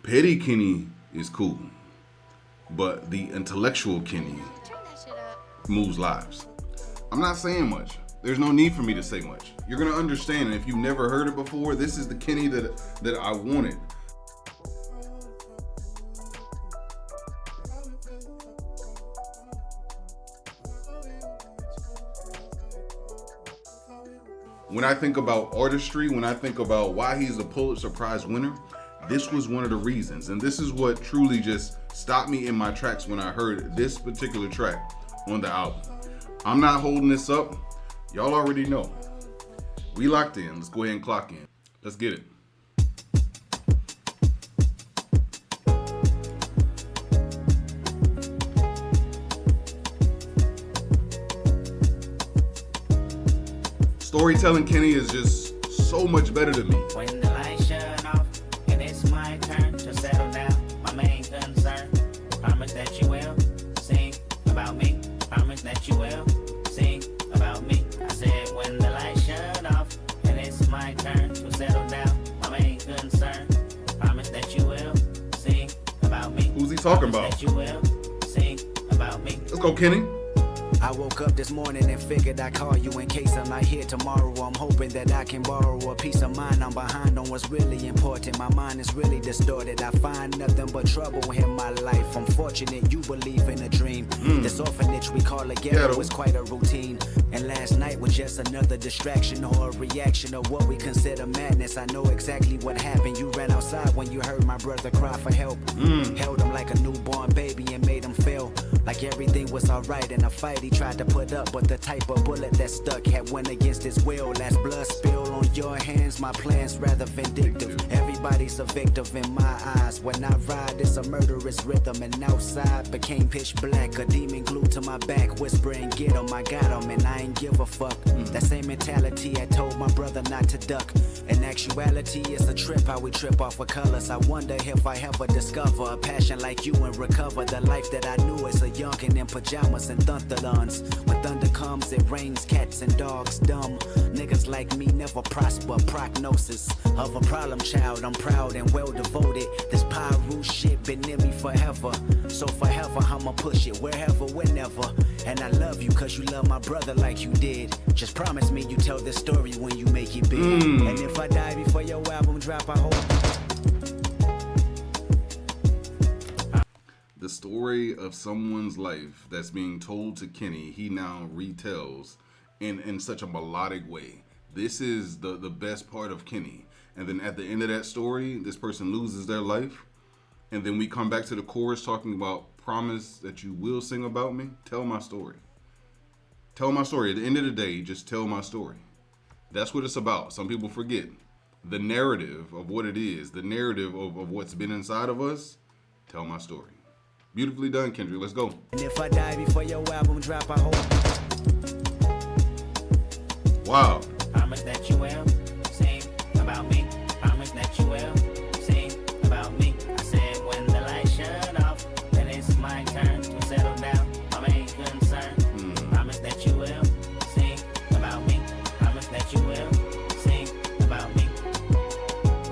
Petty Kenny is cool, but the intellectual Kenny moves lives. I'm not saying much. There's no need for me to say much. You're gonna understand, and if you've never heard it before, this is the Kenny that I wanted. When I think about artistry, when I think about why he's a Pulitzer Prize winner, this was one of the reasons. And this is what truly just stopped me in my tracks when I heard this particular track on the album. I'm not holding this up. Y'all already know. We locked in. Let's go ahead and clock in. Let's get it. Storytelling Kenny is just so much better to me. When the lights shut off and it's my turn to settle down, my main concern, promise that you will sing about me. Promise that you will sing about me. I said when the lights shut off and it's my turn to settle down, my main concern, promise that you will sing about me. Who's he talking about? That you will sing about me. Let's go, Kenny. I woke up this morning and figured I'd call you in case I'm not here tomorrow. I'm hoping that I can borrow a peace of mind. I'm behind on what's really important. My mind is really distorted. I find nothing but trouble in my life. I'm fortunate you believe in a dream. This orphanage we call a ghetto is quite a routine. And last night was just another distraction or a reaction of what we consider madness. I know exactly what happened. You ran outside when you heard my brother cry for help. Held him like a newborn baby and made him feel like everything was alright in a fight he tried to put up, but the type of bullet that stuck had went against his will. Last blood spill on your hands, my plans rather vindictive. Everybody's a victim in my eyes. When I ride, it's a murderous rhythm, and outside became pitch black. A demon glued to my back, whispering, "Get him, I got him," and I ain't give a fuck. That same mentality I told my brother not to duck. In actuality, it's a trip how we trip off of colors. I wonder if I ever discover a passion like you and recover the life that I knew as a youngin' in pajamas and thunderlons. When thunder comes, it rains cats and dogs dumb. Niggas like me never prosper. Prognosis of a problem child. I'm proud and well devoted. This Pyru shit been in me forever. So forever I'ma push it wherever, whenever. And I love you cause you love my brother like you did. Just promise me you tell this story when you make it big. And if I die before your album drop, I hope. The story of someone's life that's being told to Kenny, he now retells in such a melodic way. This is the best part of Kenny. And then at the end of that story, this person loses their life. And then we come back to the chorus talking about promise that you will sing about me. Tell my story. Tell my story. At the end of the day, just tell my story. That's what it's about. Some people forget the narrative of what it is, the narrative of what's been inside of us. Tell my story. Beautifully done, Kendrick. Let's go. And if I die before your album drop, I hope. Wow. Promise that you will sing about me. Promise that you will sing about me. I said when the lights shut off, then it's my turn to settle down. My main concern. Promise that you will sing about me. Promise that you will sing about me.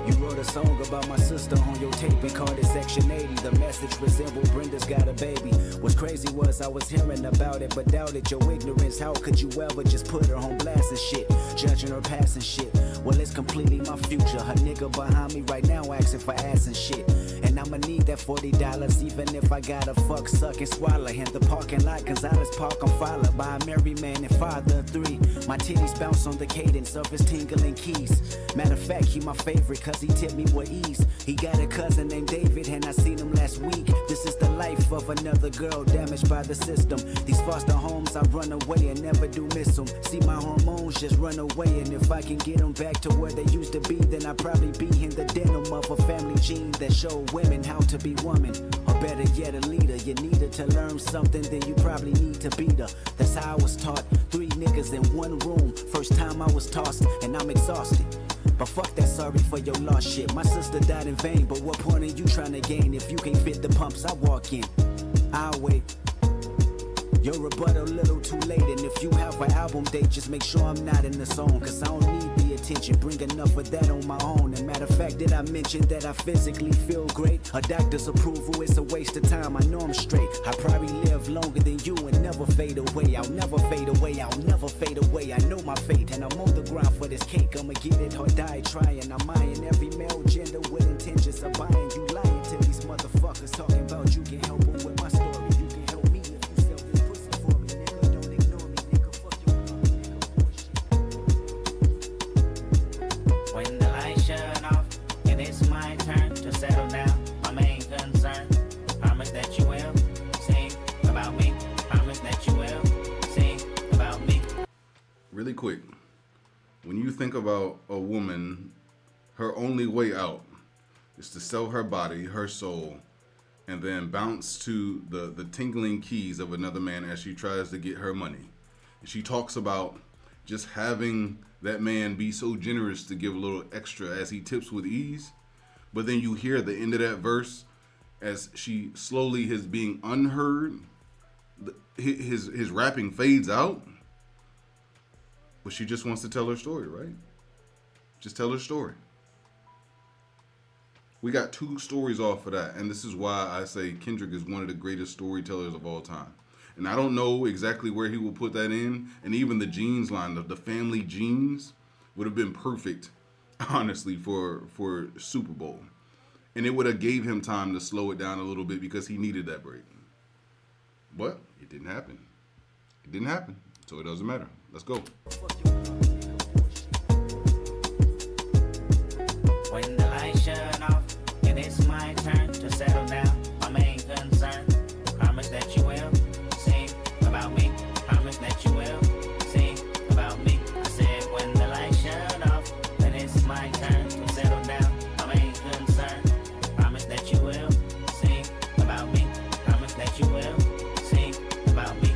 You wrote a song about my sister on your tape and called it Section 80. The message resembled Brenda's got a baby. What's crazy was I was hearing about it, but doubted your ignorance. How could you ever just put her on blast and shit? Judging her past and shit. Well, it's completely my future. Her nigga behind me right now asking for ass and shit. And I'ma need that $40 even if I gotta fuck, suck, and swallow. In the parking lot, Gonzalez Park, I'm followed by a married man and father of three. My titties bounce on the cadence of his tingling keys. Matter of fact, he my favorite cause he tipped me with ease. He got a cousin named David and I seen him last week. This is the life of another girl damaged by the system. These foster homes, I run away and never do miss them. See my hormones just run away, and if I can get them back to where they used to be, then I'd probably be in the denim of a family gene that show women how to be women. Or better yet, a leader. You needed to learn something, then you probably need to beat her. That's how I was taught. 3 niggas in one room. First time I was tossed, and I'm exhausted. But fuck that sorry for your lost shit. My sister died in vain, but what point are you trying to gain if you can't fit the pumps I walk in? I'll wait. Your rebuttal a little too late, and if you have an album date, just make sure I'm not in the zone, cause I don't need the attention. Bring enough of that on my own. And matter of fact, did I mention that I physically feel great? A doctor's approval is a waste of time. I know I'm straight. I probably live longer than you and never fade away. I'll never fade away. I'll never fade away. I know my fate and I'm on the ground for this cake. I'ma get it or die trying. I'm eyeing every male gender with intentions of buying. You lying to these motherfuckers talking about you can help them with my story. You can help me if you sell this pussy for me, nigga. Don't ignore me, nigga. Fuck your mom, nigga. When the lights shut off and it's my turn to settle down, my main concern, promise that you will sing about me. Promise that you will sing about me. Really quick, when you think about a woman, her only way out is to sell her body, her soul, and then bounce to the tingling keys of another man as she tries to get her money. And she talks about just having that man be so generous to give a little extra as he tips with ease. But then you hear the end of that verse as she slowly is being unheard. His rapping fades out. But she just wants to tell her story, right? Just tell her story. We got 2 stories off of that, and this is why I say Kendrick is one of the greatest storytellers of all time. And I don't know exactly where he will put that in, and even the jeans line, the family jeans, would have been perfect, honestly, for Super Bowl. And it would have gave him time to slow it down a little bit because he needed that break. But it didn't happen. It didn't happen, so it doesn't matter. Let's go. When the lights shut off and it's my turn to settle down, my main concern, promise that you will sing about me. Promise that you will sing about me. I said when the lights shut off and it's my turn to settle down, my main concern, promise that you will sing about me. Promise that you will sing about me.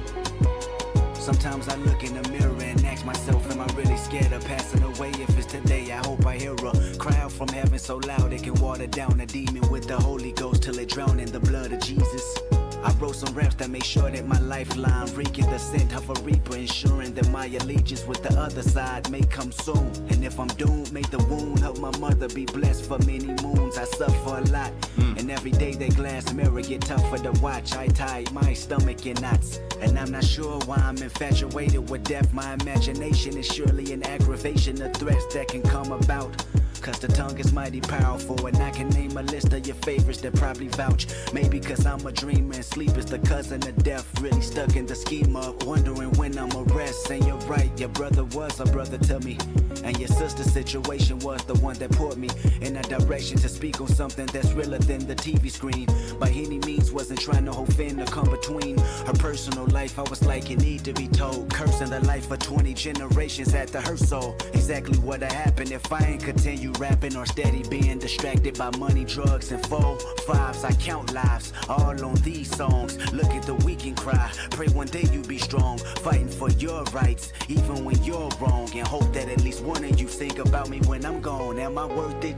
Sometimes I look in the mirror and ask myself, am I really scared of passing away? If it's today, I hope I hear a crowd from heaven so loud it can water down a demon with the Holy Ghost till it drown in the blood of Jesus. I wrote some raps that make sure that my lifeline reeking the scent of a reaper, ensuring that my allegiance with the other side may come soon. And if I'm doomed, may the wound of my mother be blessed for many moons. I suffer a lot, and every day that glass mirror get tougher to watch. I tie my stomach in knots, and I'm not sure why I'm infatuated with death. My imagination is surely an aggravation of threats that can come about. Cause the tongue is mighty powerful, and I can name a list of your favorites that probably vouch. Maybe cause I'm a dreamer and sleep is the cousin of death. Really stuck in the schema, wondering when I'ma rest. And you're right, your brother was a brother to me, and your sister's situation was the one that put me in a direction to speak on something that's realer than the TV screen. By any means wasn't trying to offend or come between her personal life. I was like, it need to be told. Cursing the life of 20 generations at the her soul. Exactly what'd happen if I ain't continue rapping or steady being distracted by money, drugs, and 4 5s. I count lives all on these songs. Look at the weak and cry. Pray one day you be strong, fighting for your rights, even when you're wrong. And hope that at least one of you think about me when I'm gone. Am I worth it?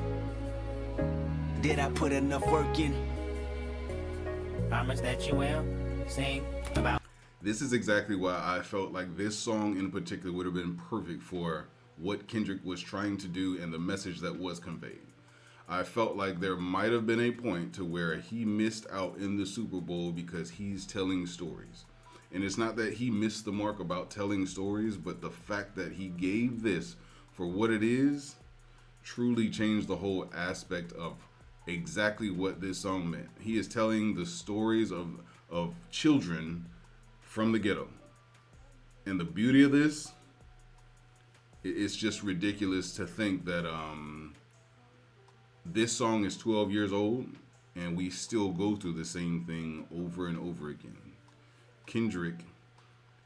Did I put enough work in? Promise that you will sing about. This is exactly why I felt like this song in particular would have been perfect for what Kendrick was trying to do and the message that was conveyed. I felt like there might have been a point to where he missed out in the Super Bowl because he's telling stories. And it's not that he missed the mark about telling stories, but the fact that he gave this for what it is truly changed the whole aspect of exactly what this song meant. He is telling the stories of children from the ghetto. And the beauty of this, it's just ridiculous to think that this song is 12 years old and we still go through the same thing over and over again. Kendrick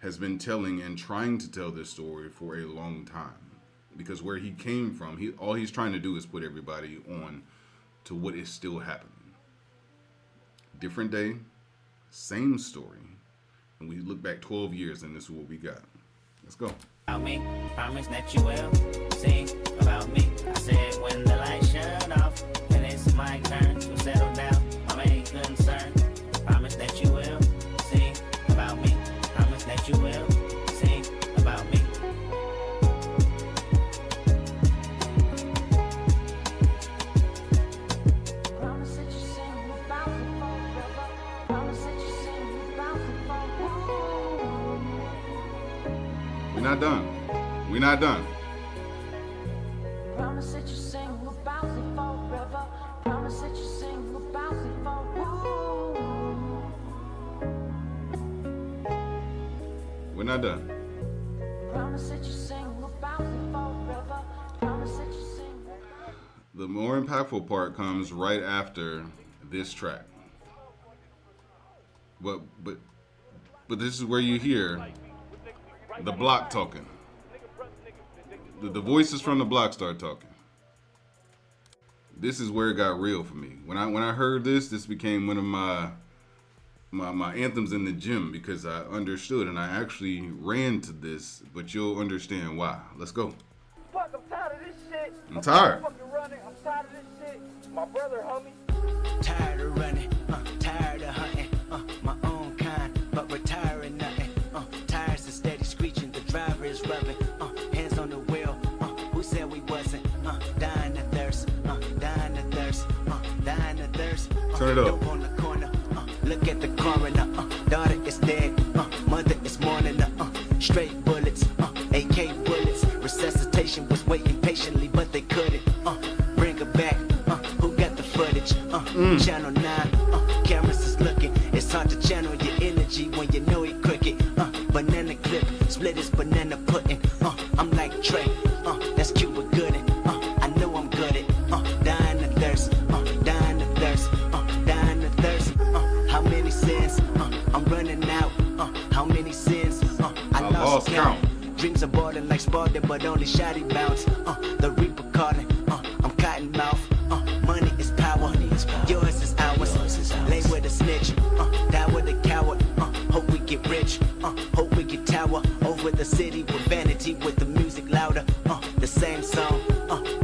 has been telling and trying to tell this story for a long time, because where he came from, all he's trying to do is put everybody on to what is still happening. Different day, same story, and we look back 12 years and this is what we got. Let's go. About me, promise that you will sing about me. I said when the lights shut off and it's my turn to settle down, my main concern, promise that you will sing about me. Promise that you will sing about me. not done. We're not done. Promise that you sing about it forever. Promise that you sing about it We're not done. Promise that you sing about it forever. Promise that you sing. The more impactful part comes right after this track. But this is where you hear the block talking. The voices from the block start talking. This is where it got real for me. When I heard this became one of my anthems in the gym because I understood and I actually ran to this, but you'll understand why. Let's go. Fuck, I'm tired of this shit. I'm tired. Fucking running. I'm tired of this shit. My brother, homie. Tired of running, tired of hunting, my own kind, but retiring nothing. Tires are steady screeching, the driver is rubbing, hands on the wheel. Who said we wasn't? Dying of thirst, dying of thirst, dying of thirst. Turn it up. Dope on the corner, look at the coroner. Daughter is dead, mother is mourning. Straight bullets, AK bullets. Resuscitation was waiting patiently, but they couldn't. Bring her back. Who got the footage? Channel 9, cameras is looking. It's hard to channel your energy when you know it crooked. Banana clip, split his banana pudding. I'm like Trey, that's Cuba Gooding. I know I'm good at dying of thirst, dying of thirst, dying of thirst. How many sins? I'm running out. How many sins? I lost count. Dreams are boarding like Spartan, but only shoddy bounce. The Reaper calling. I'm cotton mouth. Money is power. Yours is ours. Lay with a snitch. Die with a coward. Hope we get rich. Hope we get tower over the city with vanity, with the music louder. The same song.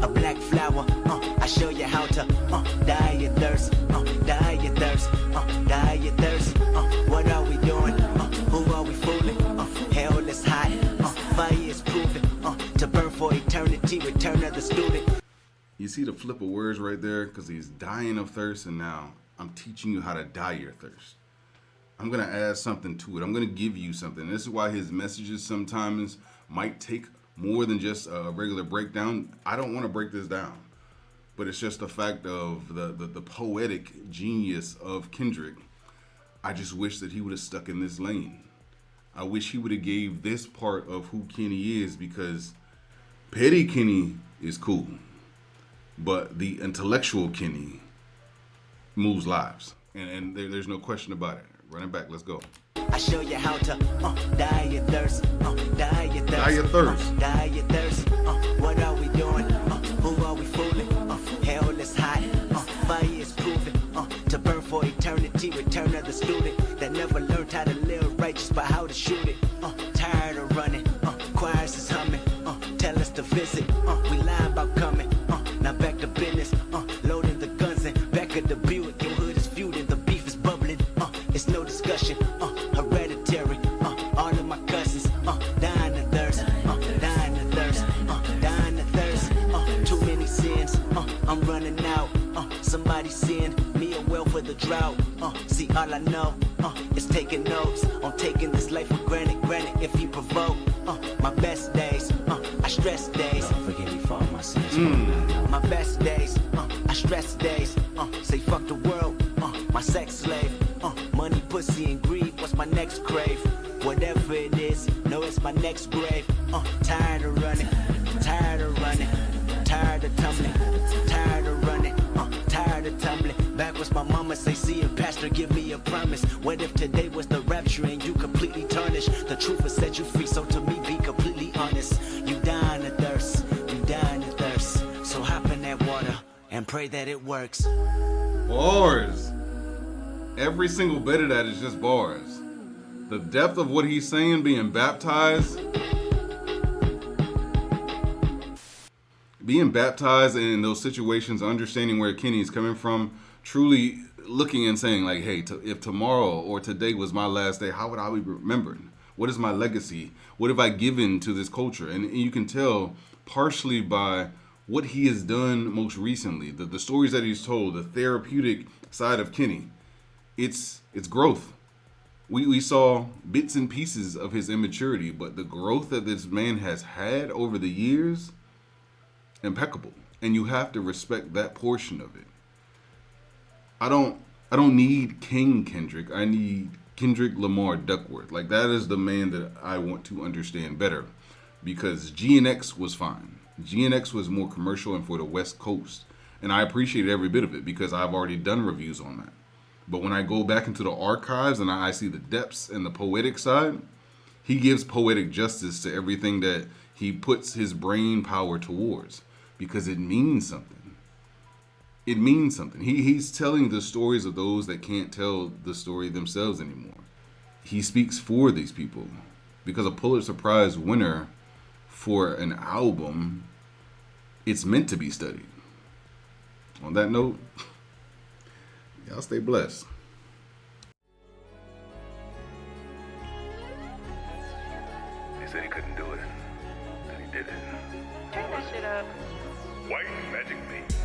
A black flower. I show you how to die your thirst. Die your thirst. Die your thirst. What are we doing? Who are we fooling? Hell is hot. Fire is proven. To burn for eternity. Return of the student. You see the flip of words right there? Because he's dying of thirst, and now I'm teaching you how to die your thirst. I'm going to add something to it. I'm going to give you something. This is why his messages sometimes might take more than just a regular breakdown. I don't want to break this down, but it's just the fact of the poetic genius of Kendrick. I just wish that he would have stuck in this lane. I wish he would have gave this part of who Kenny is, because petty Kenny is cool, but the intellectual Kenny moves lives, and there's no question about it. Run it back, let's go. I show you how to die your thirst, die your thirst, Die your thirst. Die your thirst. What are we doing? Who are we fooling? Hell is hot, fire is proven. To burn for eternity, return of the student that never learned how to live righteous, but how to shoot it. Tired of running, choirs is humming. Tell us to visit, we lie about coming. Now back to business, loading the guns and back of the Buick. Your hood is feuding, the beef is bubbling. It's no discussion, hereditary. All of my cousins, dying of thirst, dying of thirst, dying of thirst. Too many sins, I'm running out. Somebody send me a well for the drought. See, all I know is taking notes. I'm taking this life for granted, granted if you provoke. My best days, I stress days. Forgive me for all my sins. My best days, I stress days. Say fuck the world, my sex slave. Money, pussy, and greed, what's my next crave? Whatever it is, know it's my next grave. Tired of running, tired of running, tired of tumbling, tired of running, tired of tumbling. Backwards, my mama say, see a pastor, give me a promise. What if today was the rapture and you completely tarnished? The truth will set you free, so to me, be completely honest. You dying of thirst, you dying of thirst. So hop in that water and pray that it works. Bars. Every single bit of that is just bars. The depth of what he's saying, being baptized in those situations, understanding where Kenny's coming from, truly looking and saying like, hey, if tomorrow or today was my last day, how would I be remembered? What is my legacy? What have I given to this culture? And you can tell partially by what he has done most recently, the stories that he's told, the therapeutic side of Kenny. It's growth. We saw bits and pieces of his immaturity, but the growth that this man has had over the years, impeccable. And you have to respect that portion of it. I don't need King Kendrick. I need Kendrick Lamar Duckworth. Like, that is the man that I want to understand better. Because GNX was fine. GNX was more commercial and for the West Coast. And I appreciated every bit of it because I've already done reviews on that. But when I go back into the archives and I see the depths and the poetic side, he gives poetic justice to everything that he puts his brain power towards. Because it means something. It means something. He's telling the stories of those that can't tell the story themselves anymore. He speaks for these people. Because a Pulitzer Prize winner for an album, it's meant to be studied. On that note, y'all stay blessed. He said he couldn't do it. Then he did it. Turn that shit up. White Magic Beat.